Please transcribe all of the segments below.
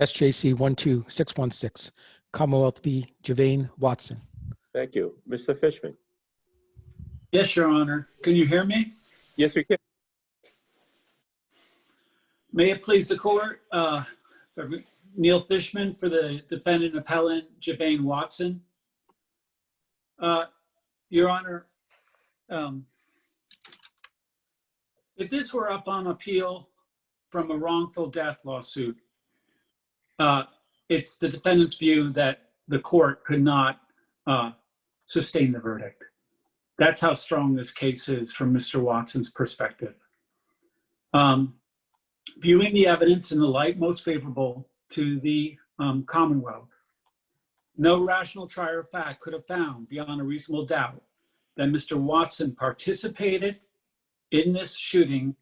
SJC-12616, Commonwealth v. Javaine Watson. Thank you. Mr. Fishman? Yes, Your Honor. Can you hear me? Yes, we can. May it please the court, Neil Fishman for the defendant appellant Javaine Watson. Your Honor, if this were up on appeal from a wrongful death lawsuit, it's the defendant's view that the court could not sustain the verdict. That's how strong this case is from Mr. Watson's perspective. Viewing the evidence in the light most favorable to the Commonwealth, no rational trier of fact could have found beyond a reasonable doubt that Mr. Watson participated in this shooting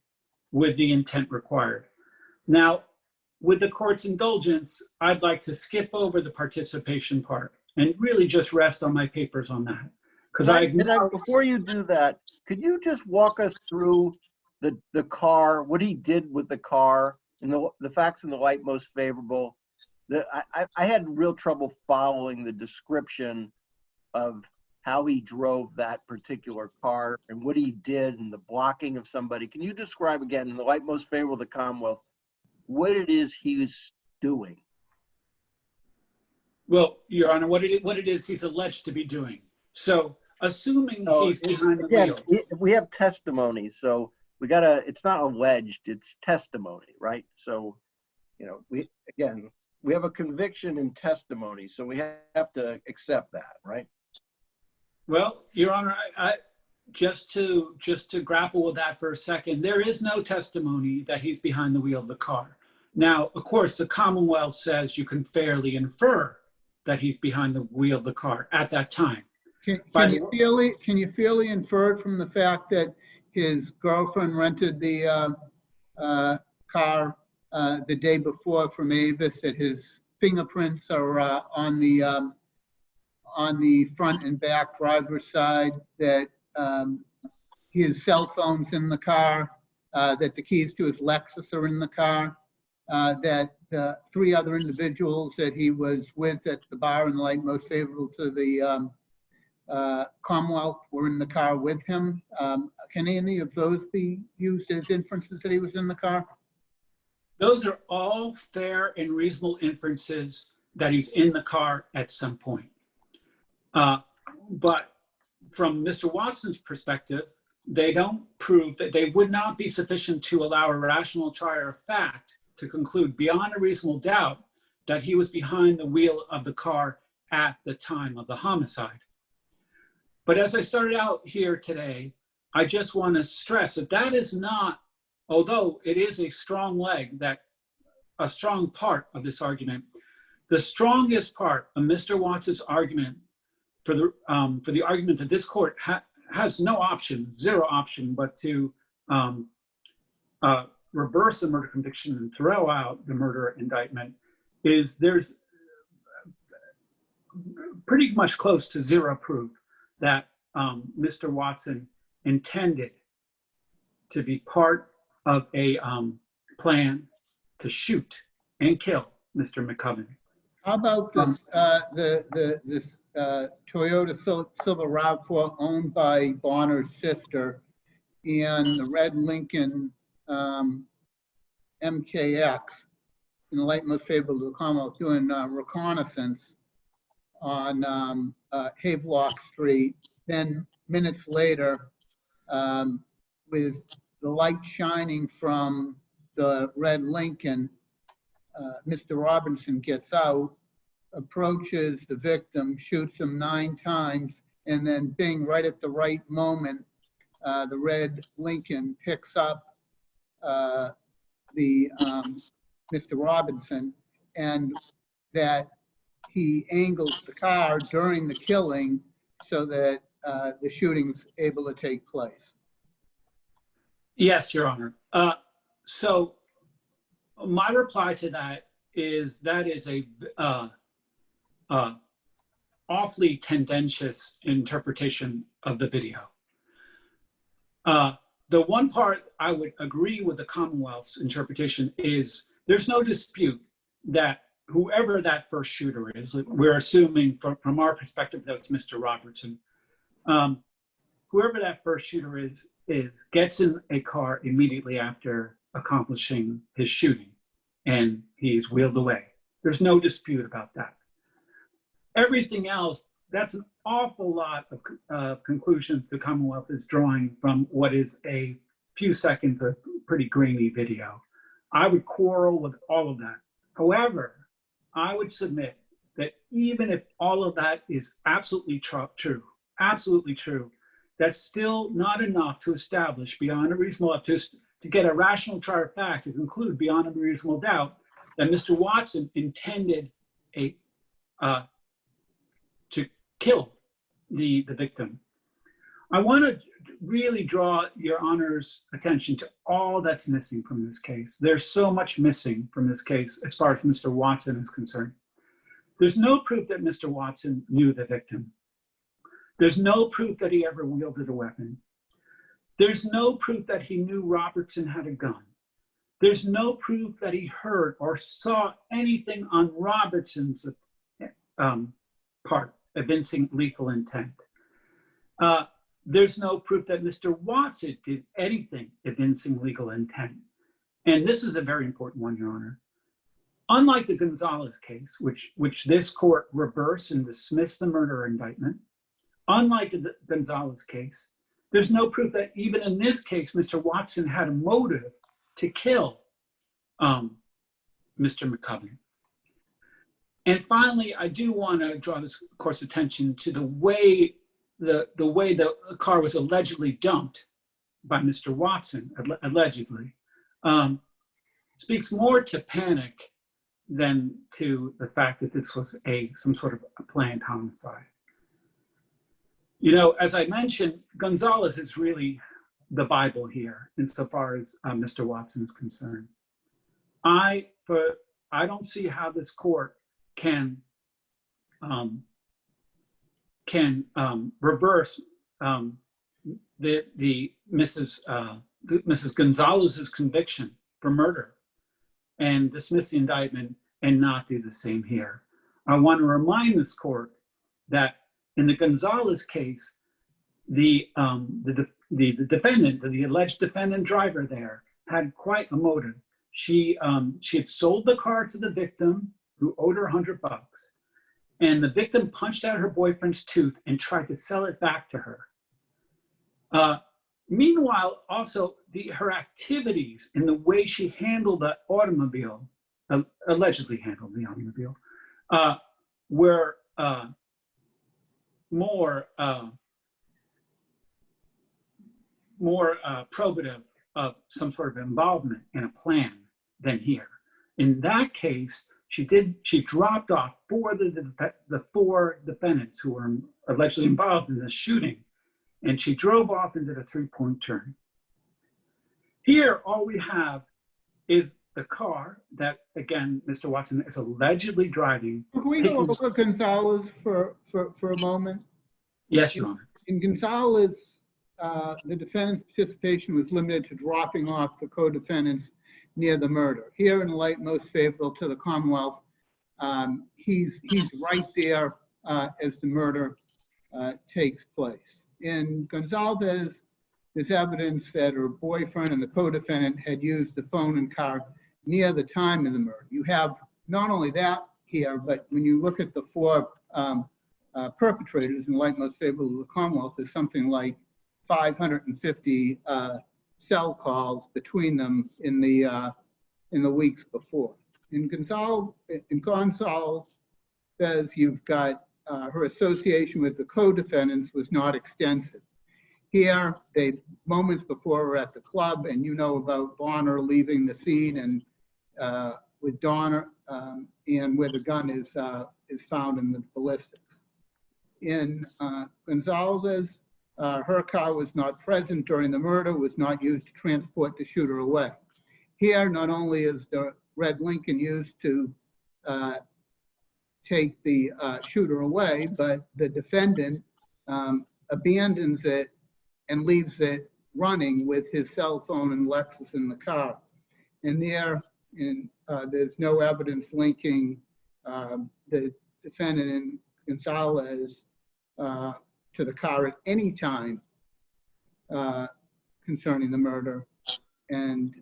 with the intent required. Now, with the court's indulgence, I'd like to skip over the participation part and really just rest on my papers on that. Before you do that, could you just walk us through the car, what he did with the car, and the facts in the light most favorable? I had real trouble following the description of how he drove that particular car and what he did and the blocking of somebody. Can you describe again, in the light most favorable to the Commonwealth, what it is he was doing? Well, Your Honor, what it is he's alleged to be doing. So, assuming he's behind the wheel. We have testimony, so we gotta, it's not alleged, it's testimony, right? So, you know, we have a conviction in testimony, so we have to accept that, right? Well, Your Honor, I just to grapple with that for a second, there is no testimony that he's behind the wheel of the car. Now, of course, the Commonwealth says you can fairly infer that he's behind the wheel of the car at that time. Can you fairly infer it from the fact that his girlfriend rented the car the day before from Avis, that his fingerprints are on the front and back driver's side, that his cell phone's in the car, that the keys to his Lexus are in the car, that the 3 other individuals that he was with at the bar in the light most favorable to the Commonwealth were in the car with him? Can any of those be used as inferences that he was in the car? Those are all fair and reasonable inferences that he's in the car at some point. But from Mr. Watson's perspective, they don't prove that they would not be sufficient to allow a rational trier of fact to conclude beyond a reasonable doubt that he was behind the wheel of the car at the time of the homicide. But as I started out here today, I just want to stress that that is not, although it is a strong leg, that a strong part of this argument, the strongest part of Mr. Watson's argument for the argument that this court has no option, zero option, but to reverse the murder conviction and throw out the murder indictment, is there's pretty much close to zero proof that Mr. Watson intended to be part of a plan to shoot and kill Mr. McCubbin. How about this, this Toyota Silver RAV4 owned by Bonner's sister and the red Lincoln MKX in the light most favorable to the Commonwealth doing reconnaissance on Havelock Street. Then minutes later, with the light shining from the red Lincoln, Mr. Robinson gets out, approaches the victim, shoots him 9 times, and then bing, right at the right moment, the red Lincoln picks up Mr. Robinson, and that he angles the car during the killing so that the shooting's able to take place. Yes, Your Honor. So my reply to that is a awfully tendentious interpretation of the video. The one part I would agree with the Commonwealth's interpretation is there's no dispute that whoever that first shooter is, we're assuming from our perspective that's Mr. Robertson. Whoever that first shooter is gets in a car immediately after accomplishing his shooting, and he's wheeled away. There's no dispute about that. Everything else, that's an awful lot of conclusions the Commonwealth is drawing from what is a few seconds of pretty grainy video. I would quarrel with all of that. However, I would submit that even if all of that is absolutely true, that's still not enough to establish beyond a reasonable doubt, to get a rational trier of fact to conclude beyond a reasonable doubt that Mr. Watson intended to kill the victim. I want to really draw your Honor's attention to all that's missing from this case. There's so much missing from this case as far as Mr. Watson is concerned. There's no proof that Mr. Watson knew the victim. There's no proof that he ever wielded a weapon. There's no proof that he knew Robertson had a gun. There's no proof that he heard or saw anything on Robertson's part evincing lethal intent. There's no proof that Mr. Watson did anything evincing legal intent. And this is a very important one, Your Honor. Unlike the Gonzalez case, which this court reversed and dismissed the murder indictment, unlike the Gonzalez case, there's no proof that even in this case, Mr. Watson had a motive to kill Mr. McCubbin. And finally, I do want to draw this court's attention to the way the car was allegedly dumped by Mr. Watson, allegedly, speaks more to panic than to the fact that this was some sort of a planned homicide. You know, as I mentioned, Gonzalez is really the Bible here insofar as Mr. Watson is concerned. I don't see how this court can reverse Mrs. Gonzalez's conviction for murder and dismiss the indictment and not do the same here. I want to remind this court that in the Gonzalez case, the defendant, the alleged defendant driver there, had quite a motive. She had sold the car to the victim who owed her $100, and the victim punched out her boyfriend's tooth and tried to sell it back to her. Meanwhile, also her activities and the way she handled the automobile, allegedly handled the automobile, were more probative of some sort of involvement in a plan than here. In that case, she dropped off the four defendants who were allegedly involved in this shooting, and she drove off into the three-point turn. Here, all we have is the car that, again, Mr. Watson is allegedly driving. Can we go over Gonzalez for a moment? Yes, Your Honor. In Gonzalez, the defendant's participation was limited to dropping off the co-defendants near the murder. Here, in the light most favorable to the Commonwealth, he's right there as the murder takes place. In Gonzalez, there's evidence that her boyfriend and the co-defendant had used the phone and car near the time of the murder. You have not only that here, but when you look at the four perpetrators in the light most favorable to the Commonwealth, there's something like 550 cell calls between them in the weeks before. In Gonzalez, says you've got her association with the co-defendants was not extensive. Here, they moments before we're at the club, and you know about Bonner leaving the scene and with Donner and where the gun is found in the ballistics. In Gonzalez, her car was not present during the murder, was not used to transport the shooter away. Here, not only is the red Lincoln used to take the shooter away, but the defendant abandons it and leaves it running with his cell phone and Lexus in the car. And there's no evidence linking the defendant in Gonzalez to the car at any time concerning the murder. And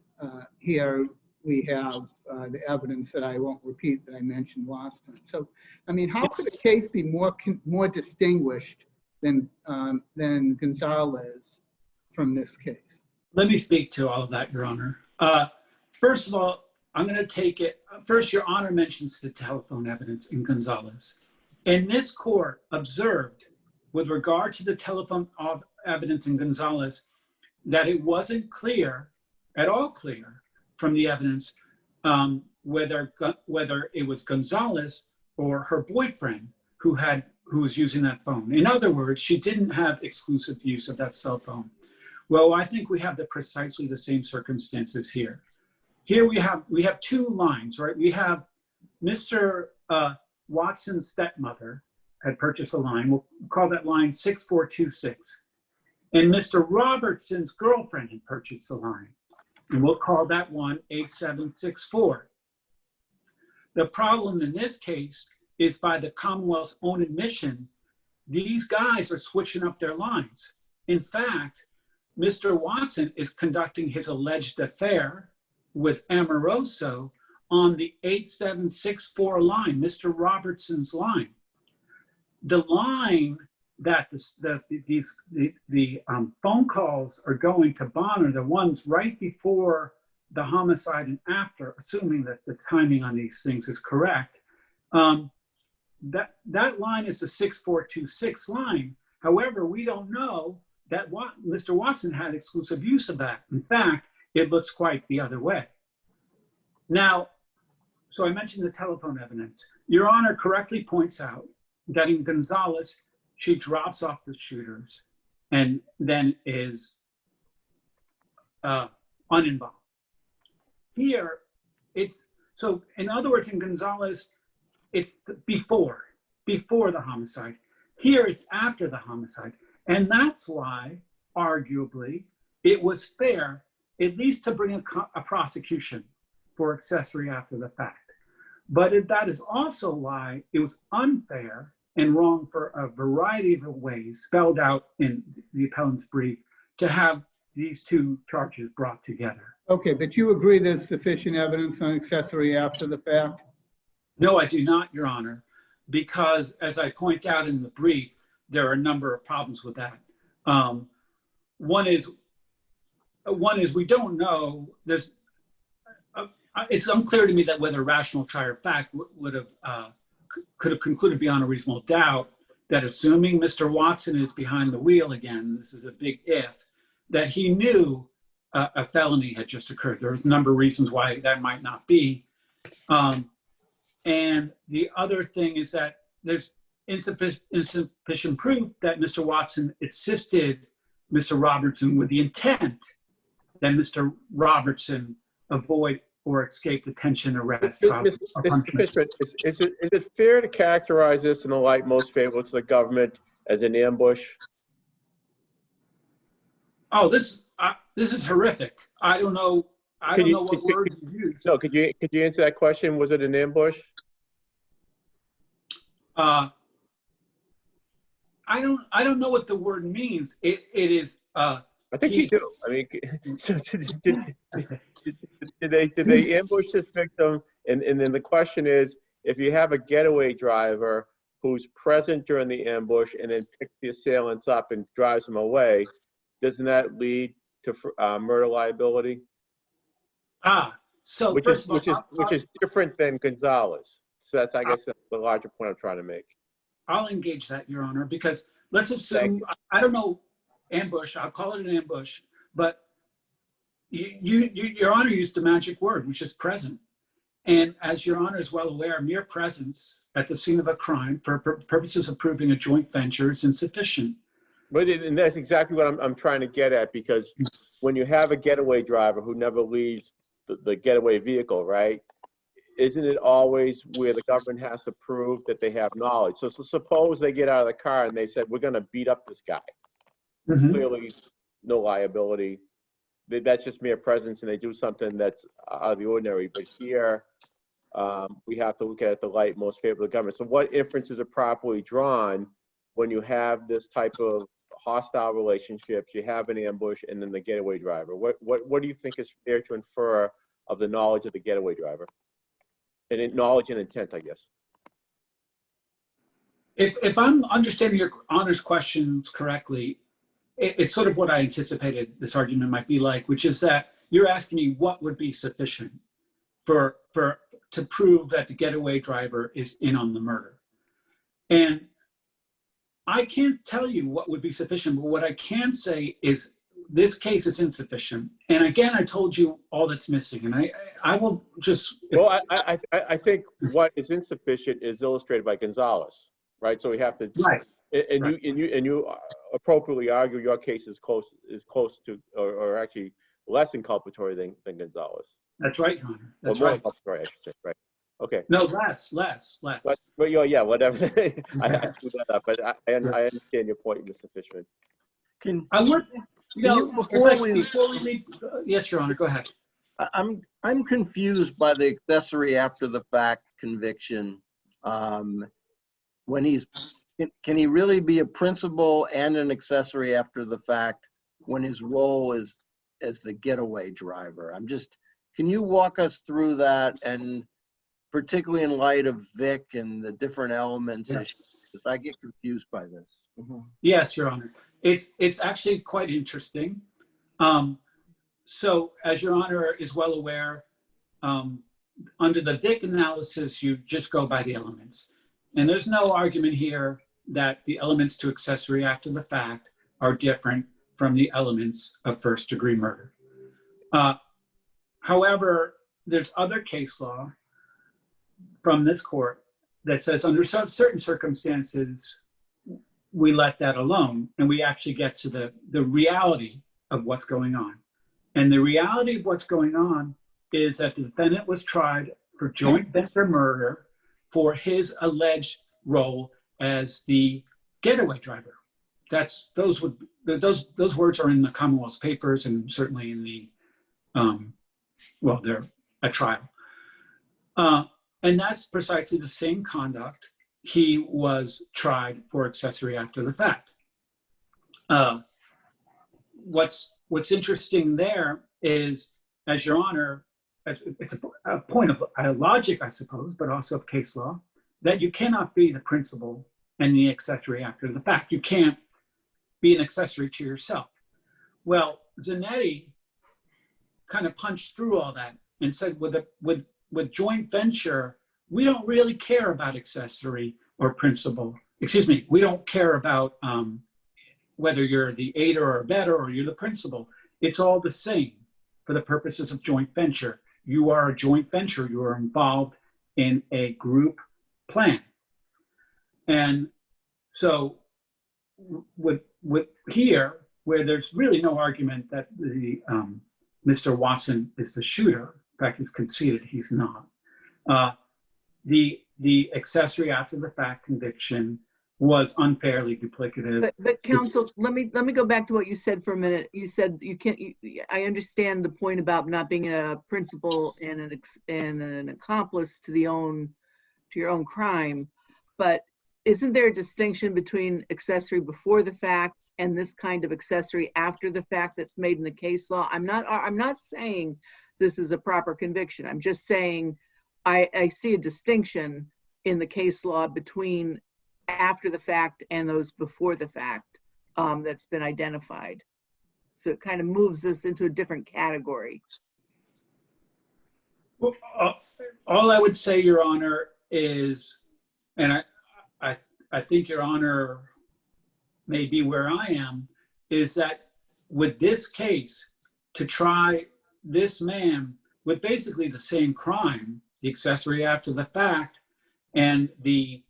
here we have the evidence that I won't repeat that I mentioned last time. So, I mean, how could a case be more distinguished than Gonzalez from this case? Let me speak to all of that, Your Honor. First of all, I'm going to take it. First, Your Honor mentions the telephone evidence in Gonzalez. And this court observed, with regard to the telephone evidence in Gonzalez, that it wasn't clear, at all clear, from the evidence whether it was Gonzalez or her boyfriend who was using that phone. In other words, she didn't have exclusive use of that cell phone. Well, I think we have precisely the same circumstances here. Here we have two lines, right? We have Mr. Watson's stepmother had purchased a line. We'll call that line 6426. And Mr. Robertson's girlfriend had purchased a line. And we'll call that one 8764. The problem in this case is, by the Commonwealth's own admission, these guys are switching up their lines. In fact, Mr. Watson is conducting his alleged affair with Amoroso on the 8764 line, Mr. Robertson's line. The line that the phone calls are going to Bonner are the ones right before the homicide and after, assuming that the timing on these things is correct. That line is the 6426 line. However, we don't know that Mr. Watson had exclusive use of that. In fact, it looks quite the other way. Now, so I mentioned the telephone evidence. Your Honor correctly points out that in Gonzalez, she drops off the shooters and then is uninvolved. Here, so in other words, in Gonzalez, it's before the homicide. Here, it's after the homicide. And that's why, arguably, it was fair, at least to bring a prosecution for accessory after the fact. But that is also why it was unfair and wrong for a variety of ways spelled out in the appellant's brief to have these two charges brought together. Okay, but you agree there's sufficient evidence on accessory after the fact? No, I do not, Your Honor, because as I point out in the brief, there are a number of problems with that. One is we don't know. It's unclear to me that whether a rational trier of fact could have concluded beyond a reasonable doubt that, assuming Mr. Watson is behind the wheel again, this is a big if, that he knew a felony had just occurred. There was a number of reasons why that might not be. And the other thing is that there's insufficient proof that Mr. Watson assisted Mr. Robertson with the intent that Mr. Robertson avoid or escape detention, arrest, trial, or Mr. punishment. Fishman, is it fair to characterize this in the light most favorable to the government as an ambush? Oh, this is horrific. I don't know what word you use. No, could you answer that question? Was it an ambush? I don't know what the word means. It is. I think you do. I mean, so did they ambush this victim? And then the question is, if you have a getaway driver who's present during the ambush and then picks the assailants up and drives them away, doesn't that lead to murder liability? So which is different than Gonzalez. So I guess that's the larger point I'm trying to make. I'll engage that, Your Honor, because let's assume, I don't know, ambush, I'll call it an ambush, but Your Honor used the magic word, which is present. And as Your Honor is well aware, mere presence at the scene of a crime for purposes of proving a joint venture is insufficient. And that's exactly what I'm trying to get at, because when you have a getaway driver who never leaves the getaway vehicle, right? Isn't it always where the government has to prove that they have knowledge? So suppose they get out of the car and they said, we're going to beat up this guy. Mm-hmm. Clearly, no liability. That's just mere presence, and they do something that's out of the ordinary. But here, we have to look at the light most favorable to the government. So what inferences are properly drawn when you have this type of hostile relationships, you have an ambush, and then the getaway driver? What do you think is fair to infer of the knowledge of the getaway driver? And knowledge and intent, I guess. If I'm understanding your Honor's questions correctly, it's sort of what I anticipated this argument might be like, which is that you're asking me what would be sufficient to prove that the getaway driver is in on the murder. And I can't tell you what would be sufficient, but what I can say is this case is insufficient. And again, I told you all that's missing, and I will just. Well, I think what is insufficient is illustrated by Gonzalez, right? So we have to. Right. And Right. you appropriately argue your case is close to, or actually less inculpatory than Gonzalez. That's right, Your Honor. That's more right. inculpatory, I should say. Right. Okay. No, less. But yeah, whatever. I screwed that up, but I understand your point, Mr. Fishman. I would. Before we leave, yes, Your Honor, go ahead. I'm confused by the accessory after the fact conviction. When can he really be a principal and an accessory after the fact when his role is as the getaway driver? Can you walk us through that, and particularly in light of Vic and the different elements? Yeah. Because I get confused by this. Yes, Your Honor. It's actually quite interesting. So as Your Honor is well aware, under the Vic analysis, you just go by the elements. And there's no argument here that the elements to accessory after the fact are different from the elements of first-degree murder. However, there's other case law from this court that says under certain circumstances, we let that alone, and we actually get to the reality of what's going on. And the reality of what's going on is that the defendant was tried for joint venture murder for his alleged role as the getaway driver. Those words are in the Commonwealth's papers and certainly in the they're a trial. And that's precisely the same conduct he was tried for accessory after the fact. What's interesting there is, as Your Honor, it's a point of logic, I suppose, but also of case law, that you cannot be the principal and the accessory after the fact. You can't be an accessory to yourself. Well, Zanetti kind of punched through all that and said, with joint venture, we don't really care about accessory or principal. Excuse me, we don't care about whether you're the aider or abettor or you're the principal. It's all the same for the purposes of joint venture. You are a joint venture. You are involved in a group plan. And so with here, where there's really no argument that the Mr. Watson is the shooter, in fact, he's conceded he's not, the accessory after the fact conviction was unfairly duplicative. But counsel, let me go back to what you said for a minute. You said you can't. I understand the point about not being a principal and an accomplice to your own crime, but isn't there a distinction between accessory before the fact and this kind of accessory after the fact that's made in the case law? I'm not saying this is a proper conviction. I'm just saying I see a distinction in the case law between after the fact and those before the fact that's been identified. So it kind of moves us into a different category. Well, all I would say, Your Honor, is, and I think Your Honor may be where I am, is that with this case, to try this man with basically the same crime, the accessory after the fact and the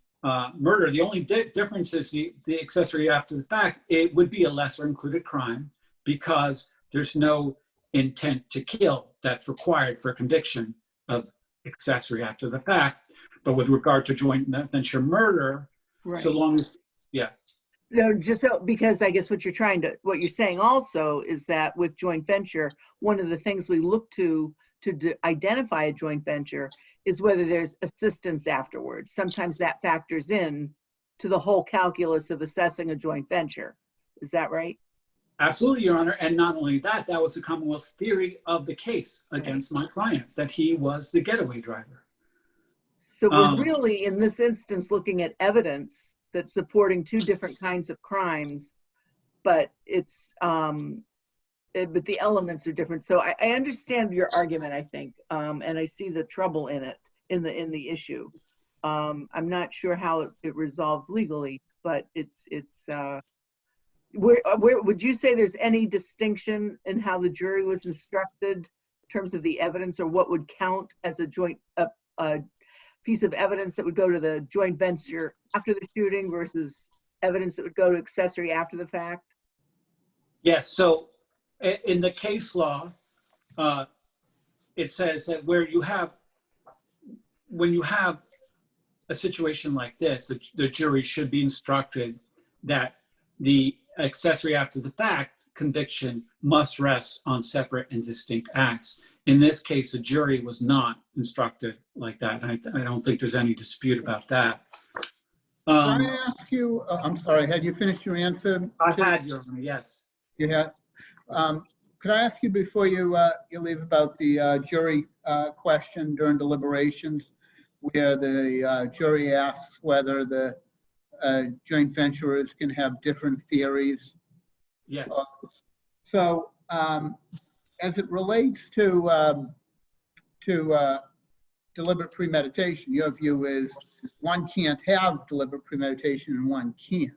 murder, the only difference is the accessory after the fact, it would be a lesser included crime because there's no intent to kill that's required for conviction of accessory after the fact. But with regard to joint venture murder, Right. so long as, yeah. No, just so, because I guess what you're saying also is that with joint venture, one of the things we look to identify a joint venture is whether there's assistance afterwards. Sometimes that factors in to the whole calculus of assessing a joint venture. Is that right? Absolutely, Your Honor. And not only that, that was the Commonwealth's theory of the case against my client, that he was the getaway driver. So we're really, in this instance, looking at evidence that's supporting two different kinds of crimes, but it's, but the elements are different. So I understand your argument, I think, and I see the trouble in it, in the issue. I'm not sure how it resolves legally, but where would you say there's any distinction in how the jury was instructed in terms of the evidence, or what would count as a joint piece of evidence that would go to the joint venture after the shooting versus evidence that would go to accessory after the fact? Yes. So in the case law, it says that when you have a situation like this, the jury should be instructed that the accessory after the fact conviction must rest on separate and distinct acts. In this case, the jury was not instructed like that. I don't think there's any dispute about that. Can I ask you, I'm sorry, had you finished your answer? I had, Your Honor, yes. You had. Could I ask you before you leave about the jury question during deliberations, where the jury asks whether the joint venturers can have different theories? Yes. So as it relates to deliberate premeditation, your view is one can't have deliberate premeditation and one can't.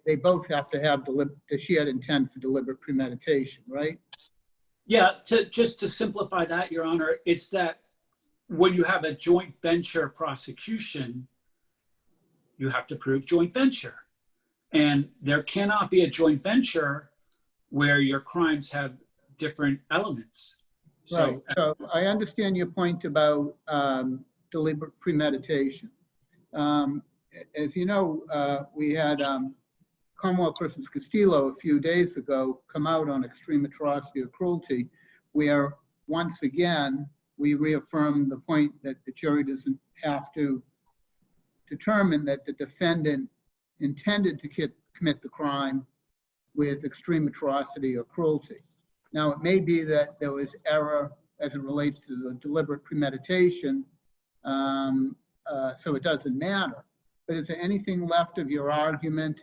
They both have to have the shared intent for deliberate premeditation, right? Yeah, just to simplify that, Your Honor, it's that when you have a joint venture prosecution, you have to prove joint venture. And there cannot be a joint venture where your crimes have different elements. Right. So I understand your point about deliberate premeditation. As you know, we had Commonwealth versus Castillo a few days ago come out on extreme atrocity or cruelty, where once again, we reaffirmed the point that the jury doesn't have to determine that the defendant intended to commit the crime with extreme atrocity or cruelty. Now, it may be that there was error as it relates to the deliberate premeditation, so it doesn't matter. But is there anything left of your argument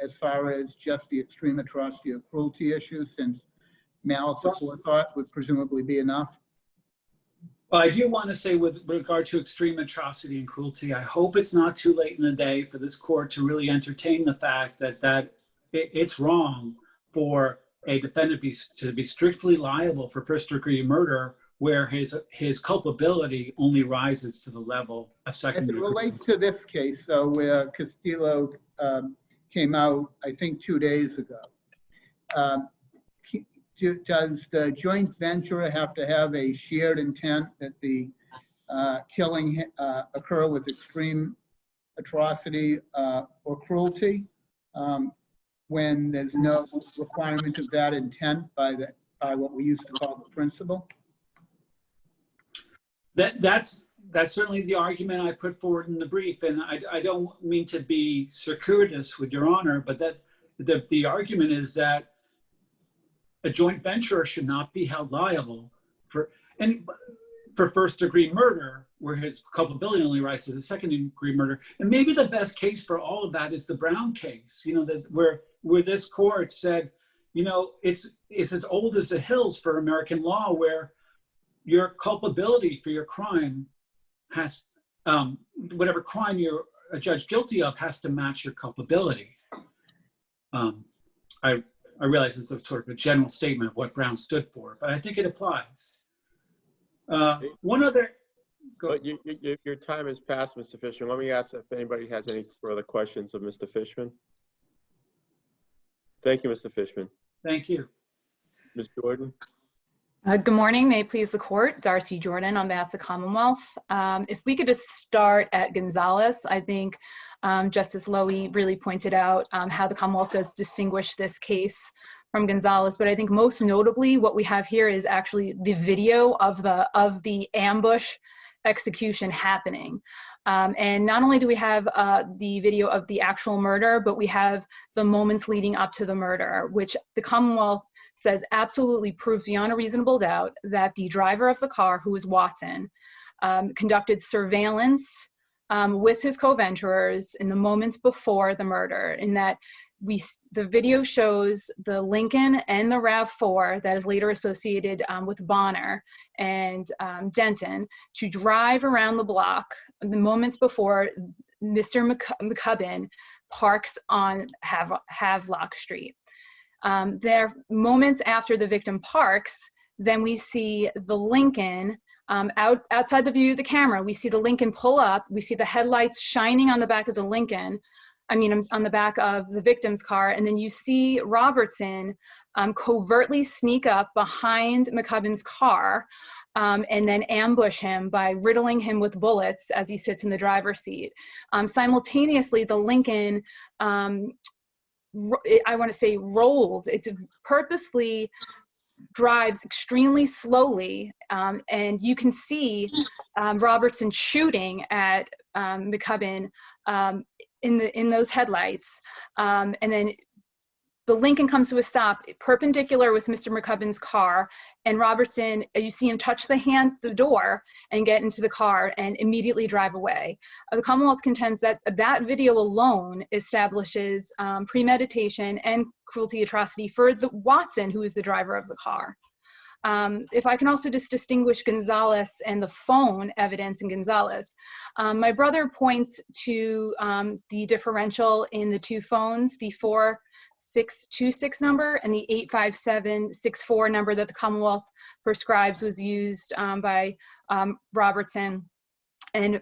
as far as just the extreme atrocity or cruelty issue, since malice aforethought would presumably be enough? Well, I do want to say with regard to extreme atrocity and cruelty, I hope it's not too late in the day for this court to really entertain the fact that it's wrong for a defendant to be strictly liable for first-degree murder, where his culpability only rises to the level of second degree. As it relates to this case, though, where Castillo came out, I think 2 days ago, does the joint venture have to have a shared intent that the killing occur with extreme atrocity or cruelty, when there's no requirement of that intent by what we used to call the principle? That's certainly the argument I put forward in the brief, and I don't mean to be circuitous with Your Honor, but that the argument is that a joint venturer should not be held liable for first-degree murder, where his culpability only rises to the second-degree murder. And maybe the best case for all of that is the Brown case, where this court said, it's as old as the hills for American law, where your culpability for your crime has, whatever crime you're a judge guilty of, has to match your culpability. I realize it's a sort of a general statement of what Brown stood for, but I think it applies. One other. But your time has passed, Mr. Fishman. Let me ask if anybody has any further questions of Mr. Fishman. Thank you, Mr. Fishman. Thank you. Ms. Jordan. Good morning. May it please the court. Darcy Jordan on behalf of the Commonwealth. If we could just start at Gonzalez, I think Justice Lowy really pointed out how the Commonwealth does distinguish this case from Gonzalez, but I think most notably what we have here is actually the video of the ambush execution happening. And not only do we have the video of the actual murder, but we have the moments leading up to the murder, which the Commonwealth says absolutely proves beyond a reasonable doubt that the driver of the car, who was Watson, conducted surveillance with his co-venturers in the moments before the murder, in that the video shows the Lincoln and the RAV4 that is later associated with Bonner and Denton to drive around the block the moments before Mr. McCubbin parks on Havelock Street. There, moments after the victim parks, then we see the Lincoln outside the view of the camera. We see the Lincoln pull up. We see the headlights shining on the back of the Lincoln. On the back of the victim's car, and then you see Robertson covertly sneak up behind McCubbin's car and then ambush him by riddling him with bullets as he sits in the driver's seat. Simultaneously, the Lincoln, I want to say rolls. It purposefully drives extremely slowly, and you can see Robertson shooting at McCubbin in those headlights, and then the Lincoln comes to a stop perpendicular with Mr. McCubbin's car, and Robertson, you see him touch the door and get into the car and immediately drive away. The Commonwealth contends that that video alone establishes premeditation and cruelty atrocity for the Watson, who is the driver of the car. If I can also just distinguish Gonzalez and the phone evidence in Gonzalez, my brother points to the differential in the two phones, the 4626 number and the 85764 number that the Commonwealth prescribes was used by Robertson and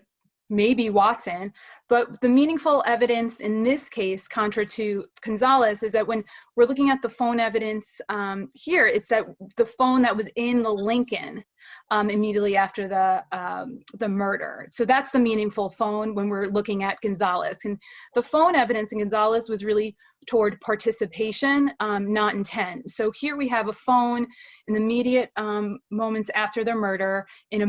maybe Watson. But the meaningful evidence in this case, contra to Gonzalez, is that when we're looking at the phone evidence here, it's that the phone that was in the Lincoln immediately after the murder. So that's the meaningful phone when we're looking at Gonzalez. And the phone evidence in Gonzalez was really toward participation, not intent. So here we have a phone in the immediate moments after the murder in a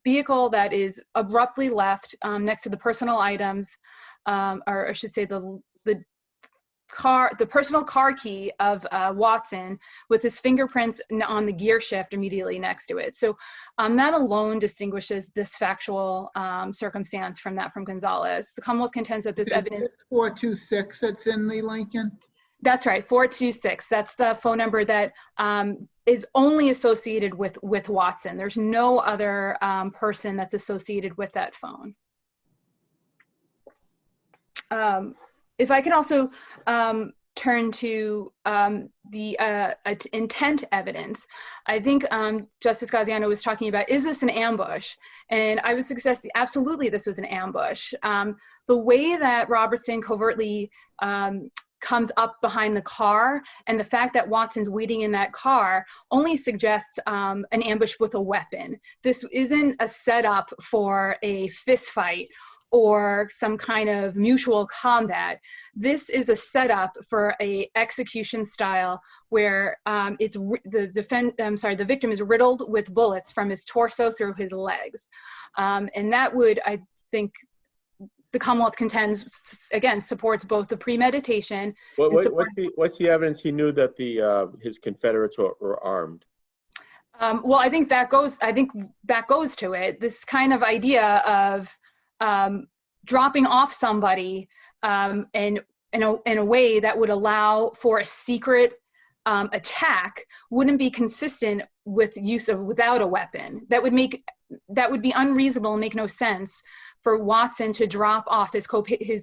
vehicle that is abruptly left next to the personal items, or I should say the personal car key of Watson with his fingerprints on the gear shift immediately next to it. So that alone distinguishes this factual circumstance from Gonzalez. The Commonwealth contends that this evidence— 426 that's in the Lincoln? That's right, 426. That's the phone number that is only associated with Watson. There's no other person that's associated with that phone. If I can also turn to the intent evidence, I think Justice Gaziano was talking about, is this an ambush? And I would suggest absolutely this was an ambush. The way that Robertson covertly comes up behind the car and the fact that Watson's waiting in that car only suggests an ambush with a weapon. This isn't a setup for a fist fight or some kind of mutual combat. This is a setup for a execution style where the victim is riddled with bullets from his torso through his legs. And that would, I think, the Commonwealth contends, again, supports both the premeditation. What's the evidence he knew that his Confederates were armed? Well, I think that goes to it. This kind of idea of dropping off somebody in a way that would allow for a secret attack wouldn't be consistent with use of without a weapon. That would be unreasonable and make no sense for Watson to drop off his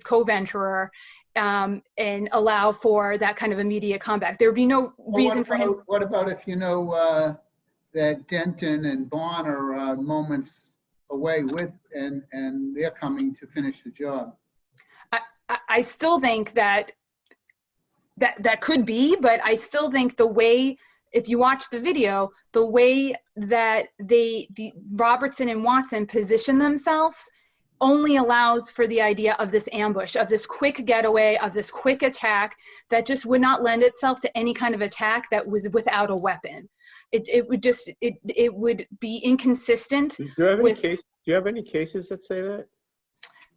co-venturer and allow for that kind of immediate combat. There would be no reason for him. What about if you know that Denton and Bonner are moments away with, and they're coming to finish the job? I still think that could be, but I still think the way, if you watch the video, the way that Robertson and Watson position themselves only allows for the idea of this ambush, of this quick getaway, of this quick attack that just would not lend itself to any kind of attack that was without a weapon. It would be inconsistent. Do you have any with, case? Do you have any cases that say that?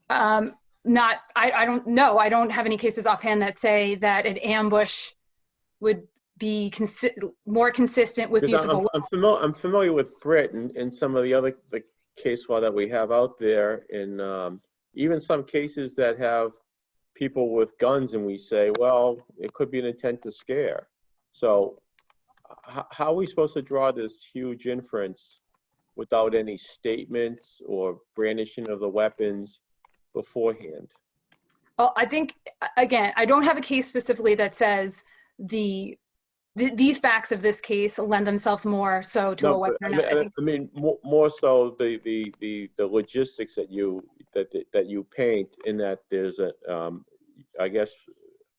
I don't know. I don't have any cases offhand that say that an ambush would be more consistent with use of a weapon. I'm familiar with Brit and some of the case law that we have out there, and even some cases that have people with guns, and we say, well, it could be an intent to scare. So how are we supposed to draw this huge inference without any statements or brandishing of the weapons beforehand? Well, I think, again, I don't have a case specifically that says these facts of this case lend themselves more so to a weapon or not. I mean, more so the logistics that you paint, in that there's a, I guess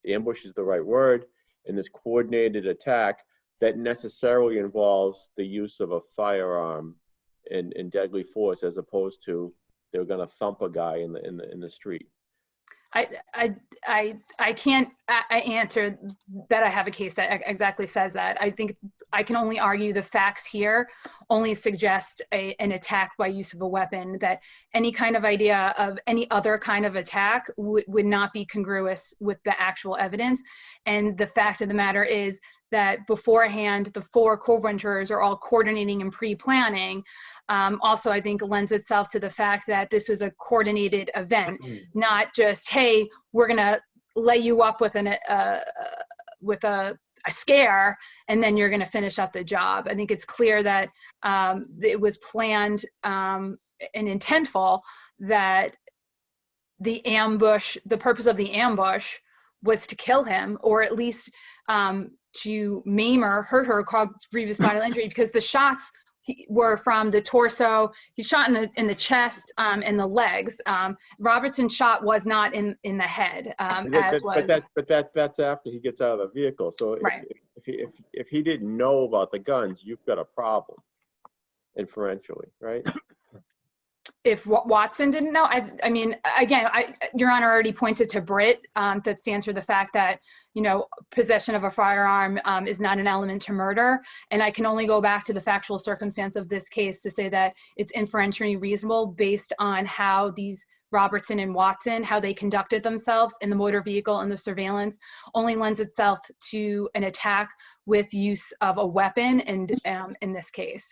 ambush is the right word, and this coordinated attack that necessarily involves the use of a firearm and deadly force, as opposed to they're going to thump a guy in the street. I can't answer that I have a case that exactly says that. I think I can only argue the facts here only suggest an attack by use of a weapon, that any kind of idea of any other kind of attack would not be congruous with the actual evidence. And the fact of the matter is that beforehand, the 4 co-venturers are all coordinating and pre-planning. Also, I think lends itself to the fact that this was a coordinated event, not just, hey, we're gonna lay you up with a scare and then you're gonna finish up the job. I think it's clear that it was planned and intentful, that the purpose of the ambush was to kill him, or at least to maim or hurt her, cause grievous bodily injury, because the shots were from the torso. He shot in the chest and the legs. Robertson's shot was not in the head, but that's after he gets out of the vehicle. So right. if he didn't know about the guns, you've got a problem inferentially, right? If Watson didn't know, I mean, again, Your Honor already pointed to Brit, that stands for the fact that, possession of a firearm is not an element to murder. And I can only go back to the factual circumstance of this case to say that it's inferentially reasonable based on how these Robertson and Watson, how they conducted themselves in the motor vehicle and the surveillance, only lends itself to an attack with use of a weapon, and in this case.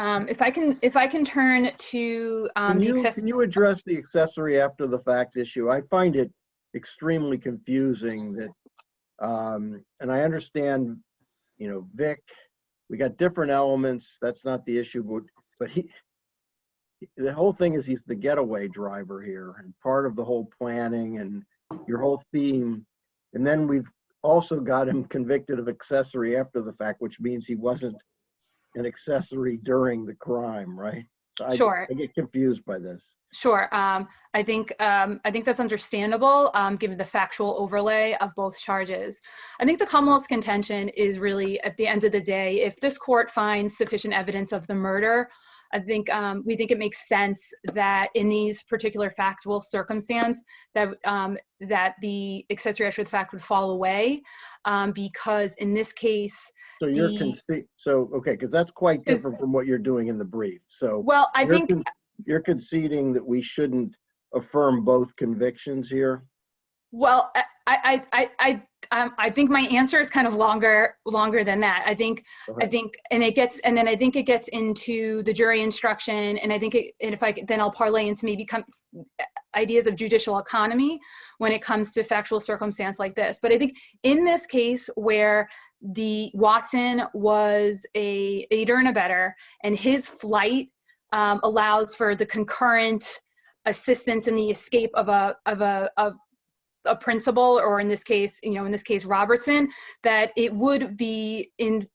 If I can turn to the accessory. Can you address the accessory after the fact issue? I find it extremely confusing that, and I understand, Vic, we got different elements. That's not the issue, but the whole thing is he's the getaway driver here, and part of the whole planning and your whole theme. And then we've also got him convicted of accessory after the fact, which means he wasn't an accessory during the crime, right? So Sure. I get confused by this. Sure. I think that's understandable, given the factual overlay of both charges. I think the Commonwealth's contention is really, at the end of the day, if this court finds sufficient evidence of the murder, I think we think it makes sense that in these particular factual circumstance that that the accessory after the fact would fall away, because in this case. So you're okay, because that's quite different from what you're doing in the brief. So well, I think you're conceding that we shouldn't affirm both convictions here. Well, I think my answer is kind of longer than that. I think, and I think it gets into the jury instruction, and I think then I'll parlay into maybe ideas of judicial economy when it comes to factual circumstance like this. But I think in this case where the Watson was a aider and abettor, and his flight allows for the concurrent assistance in the escape of a principal, or in this case Robertson, that it would be in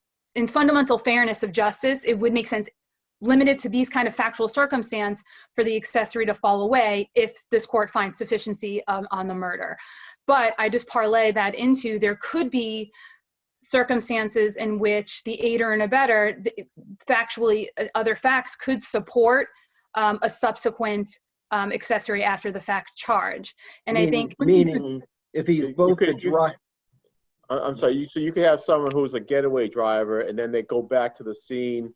fundamental fairness of justice, it would make sense, limited to these kind of factual circumstance, for the accessory to fall away if this court finds sufficiency on the murder. But I just parlay that into, there could be circumstances in which the aider and abettor, factually, other facts could support a subsequent accessory after the fact charge. And I think, Meaning, if he's both the driver. I'm sorry, so you could have someone who's a getaway driver and then they go back to the scene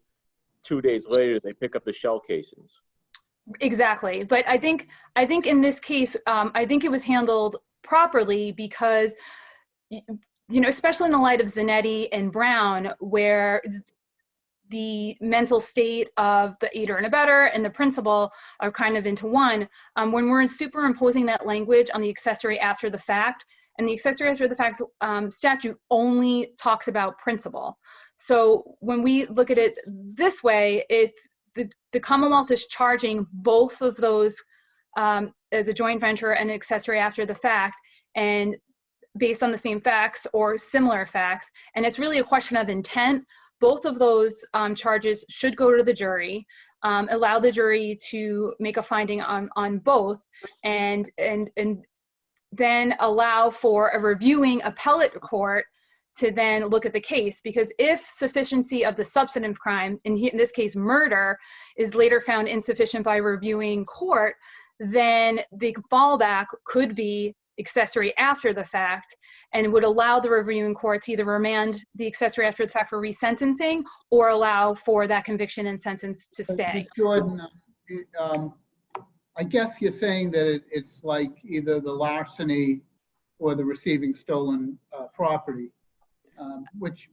2 days later, they pick up the shell casings. exactly. But I think in this case, I think it was handled properly because, you know, especially in the light of Zanetti and Brown, where the mental state of the aider and abettor and the principal are kind of into one, when we're superimposing that language on the accessory after the fact, and the accessory after the fact statute only talks about principal. So when we look at it this way, if the Commonwealth is charging both of those as a joint venture and accessory after the fact, and based on the same facts or similar facts, and it's really a question of intent, both of those charges should go to the jury, allow the jury to make a finding on both, and then allow for a reviewing appellate court to then look at the case. Because if sufficiency of the substantive crime, in this case murder, is later found insufficient by reviewing court, then the fallback could be accessory after the fact, and would allow the reviewing court to either remand the accessory after the fact for resentencing or allow for that conviction and sentence to stay. Jordan, I guess you're saying that it's like either the larceny or the receiving stolen property, which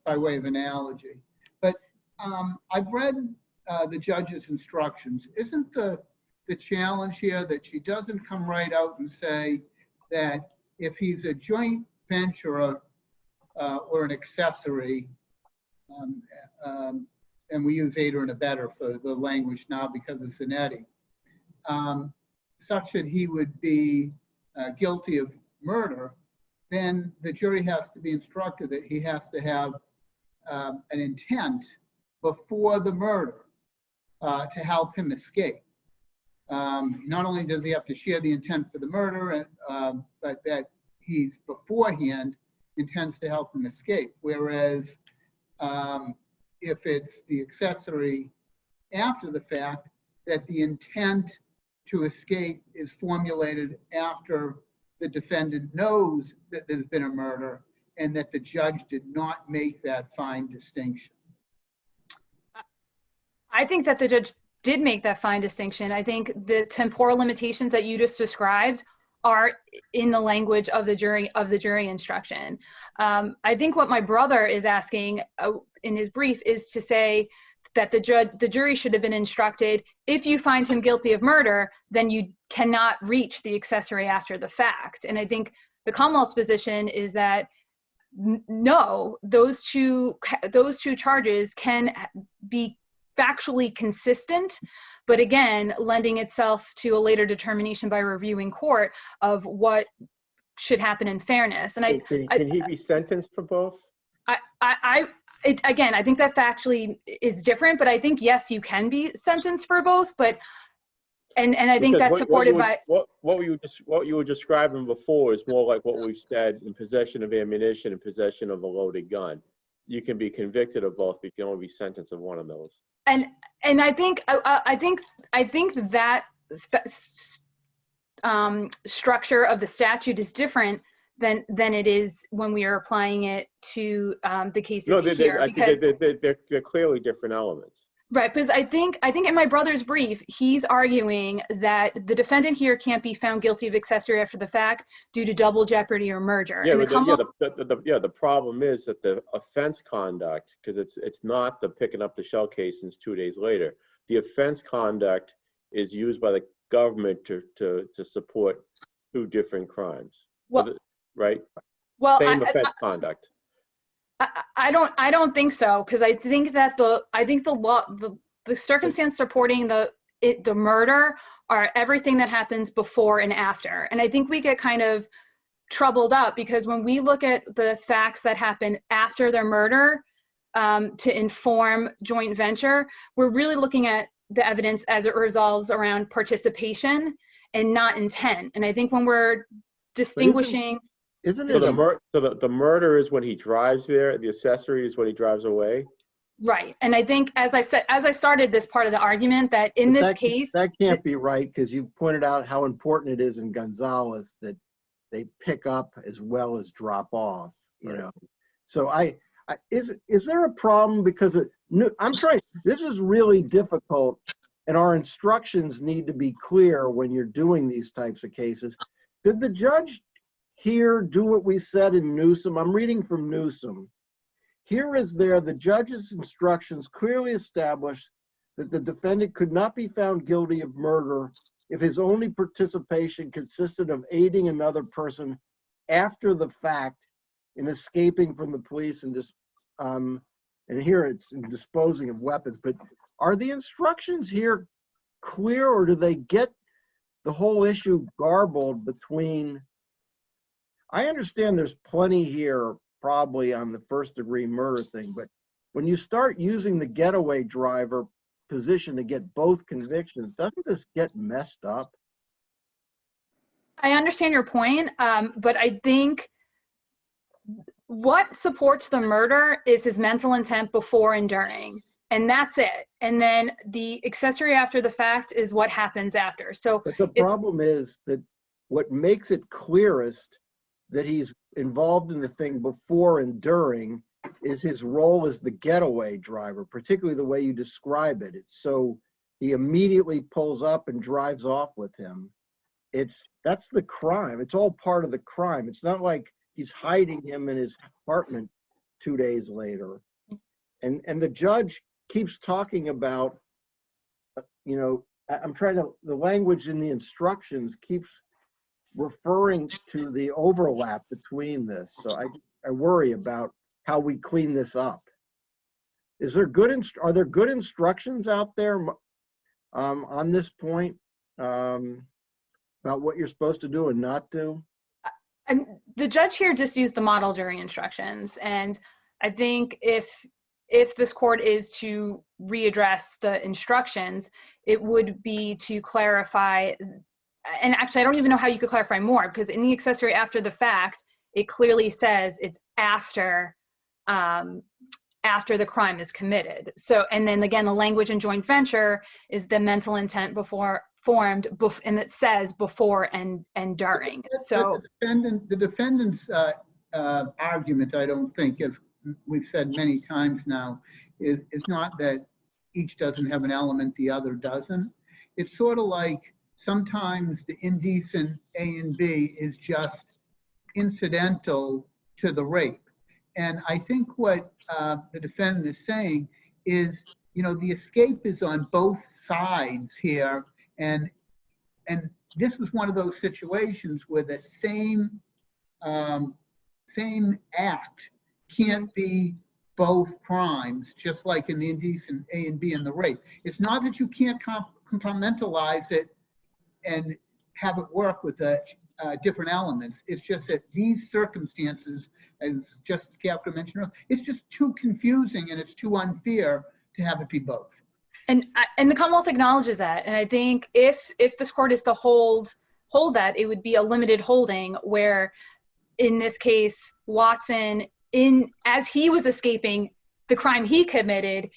by way of analogy. But I've read the judge's instructions. Isn't the challenge here that she doesn't come right out and say that if he's a joint venture or an accessory, and we use aider and abettor for the language now because of Zanetti, such that he would be guilty of murder, then the jury has to be instructed that he has to have an intent before the murder to help him escape. Not only does he have to share the intent for the murder, but that he's beforehand intends to help him escape. Whereas if it's the accessory after the fact, that the intent to escape is formulated after the defendant knows that there's been a murder and that the judge did not make that fine distinction. I think that the judge did make that fine distinction. I think the temporal limitations that you just described are in the language of the jury instruction. I think what my brother is asking in his brief is to say that the jury should have been instructed, if you find him guilty of murder, then you cannot reach the accessory after the fact. And I think the Commonwealth's position is that no, those two charges can be factually consistent, but again, lending itself to a later determination by reviewing court of what should happen in fairness. And can he be sentenced for both? Again, I think that factually is different, but I think, yes, you can be sentenced for both, but, and I think that's supported by. What you were describing before is more like what we've said in possession of ammunition and possession of a loaded gun. You can be convicted of both, but you can only be sentenced of one of those. And I think that structure of the statute is different than it is when we are applying it to the cases here. I think they're clearly different elements. Right, because I think in my brother's brief, he's arguing that the defendant here can't be found guilty of accessory after the fact due to double jeopardy or merger. Yeah, the problem is that the offense conduct, because it's not the picking up the shell casings 2 days later. The offense conduct is used by the government to support two different crimes. Well, right? Well, same offense conduct. I don't think so, because I think that the circumstance supporting the murder are everything that happens before and after. And I think we get kind of troubled up because when we look at the facts that happen after their murder to inform joint venture, we're really looking at the evidence as it resolves around participation and not intent. And I think when we're distinguishing. Isn't So it the murder is when he drives there. The accessory is when he drives away. Right. And I think, as I said, as I started this part of the argument, that in But this that, case, that can't be right, because you pointed out how important it is in Gonzalez that they pick up as well as drop off, you Right. know. So is there a problem because this is really difficult, and our instructions need to be clear when you're doing these types of cases. Did the judge here do what we said in Newsom? I'm reading from Newsom. Here is there, the judge's instructions clearly established that the defendant could not be found guilty of murder if his only participation consisted of aiding another person after the fact in escaping from the police and here it's in disposing of weapons. But are the instructions here clear, or do they get the whole issue garbled between? I understand there's plenty here probably on the first degree murder thing, but when you start using the getaway driver position to get both convictions, doesn't this get messed up? I understand your point, but I think what supports the murder is his mental intent before and during, and that's it. And then the accessory after the fact is what happens after. So But the problem is that what makes it clearest that he's involved in the thing before and during is his role as the getaway driver, particularly the way you describe it. It's so he immediately pulls up and drives off with him. That's the crime. It's all part of the crime. It's not like he's hiding him in his apartment 2 days later. And the judge keeps talking about, you know, the language in the instructions keeps referring to the overlap between this. So I worry about how we clean this up. Are there good instructions out there on this point about what you're supposed to do and not do? The judge here just used the model jury instructions, and I think if this court is to readdress the instructions, it would be to clarify. And actually, I don't even know how you could clarify more, because in the accessory after the fact, it clearly says it's after the crime is committed. So, and then again, the language in joint venture is the mental intent and it says before and during. So The defendant's argument, I don't think, as we've said many times now, is not that each doesn't have an element, the other doesn't. It's sort of like sometimes the indecent A and B is just incidental to the rape. And I think what the defendant is saying is, you know, the escape is on both sides here. And this is one of those situations where the same act can't be both crimes, just like in the indecent A and B and the rape. It's not that you can't compartmentalize it and have it work with the different elements. It's just that these circumstances, as Justice Caput mentioned, it's just too confusing and it's too unfair to have it be both. And the Commonwealth acknowledges that. And I think if this court is to hold that, it would be a limited holding where, in this case, Watson, as he was escaping the crime he committed,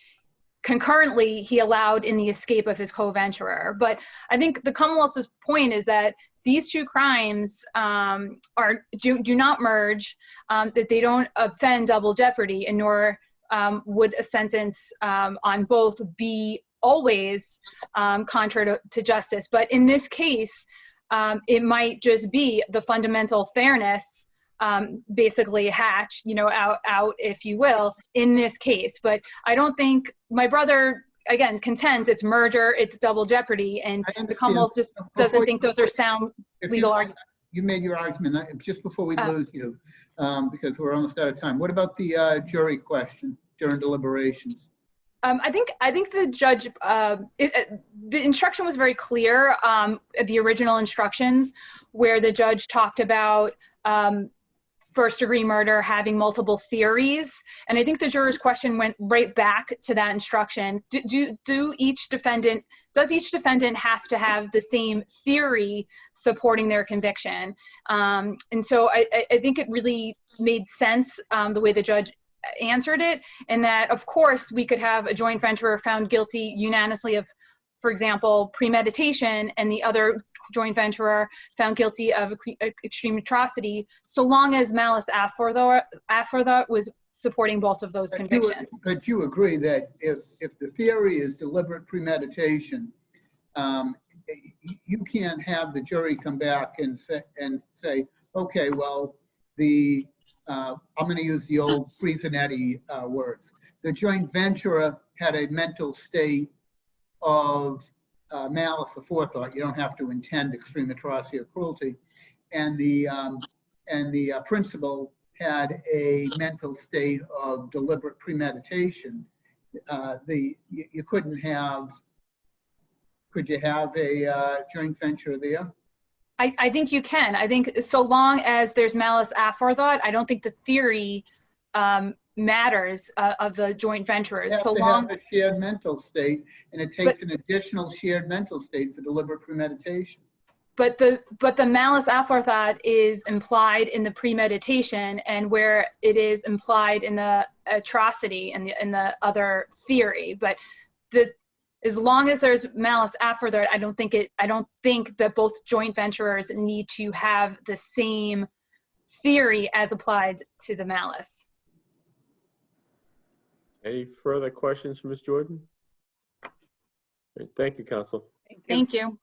concurrently he allowed in the escape of his co-venturer. But I think the Commonwealth's point is that these two crimes do not merge, that they don't offend double jeopardy, and nor would a sentence on both be always contrary to justice. But in this case, it might just be the fundamental fairness basically hatch, out, if you will, in this case. But I don't think my brother, again, contends it's merger, it's double jeopardy, and the Commonwealth just doesn't think those are sound legal arguments. You made your argument just before we lose you, because we're almost out of time. What about the jury question during deliberations? I think the judge, the instruction was very clear, the original instructions, where the judge talked about first degree murder having multiple theories. And I think the juror's question went right back to that instruction. Does each defendant have to have the same theory supporting their conviction? And so I think it really made sense the way the judge answered it, and that of course we could have a joint venturer found guilty unanimously of, for example, premeditation, and the other joint venturer found guilty of extreme atrocity, so long as malice aforethought was supporting both of those convictions. But you agree that if the theory is deliberate premeditation, you can't have the jury come back and say, okay, well, I'm going to use the old Frisonetti words. The joint venturer had a mental state of malice aforethought. You don't have to intend extreme atrocity or cruelty. And the principal had a mental state of deliberate premeditation. You couldn't have. Could you have a joint venture there? I think you can. I think so long as there's malice aforethought, I don't think the theory matters of the joint venturers. You have so to long have a shared mental state, and it takes an additional shared mental state for deliberate premeditation. But the malice aforethought is implied in the premeditation, and where it is implied in the atrocity and the other theory. But as long as there's malice aforethought, I don't think that both joint venturers need to have the same theory as applied to the malice. Any further questions for Ms. Jordan? Great. Thank you, counsel. Thank you.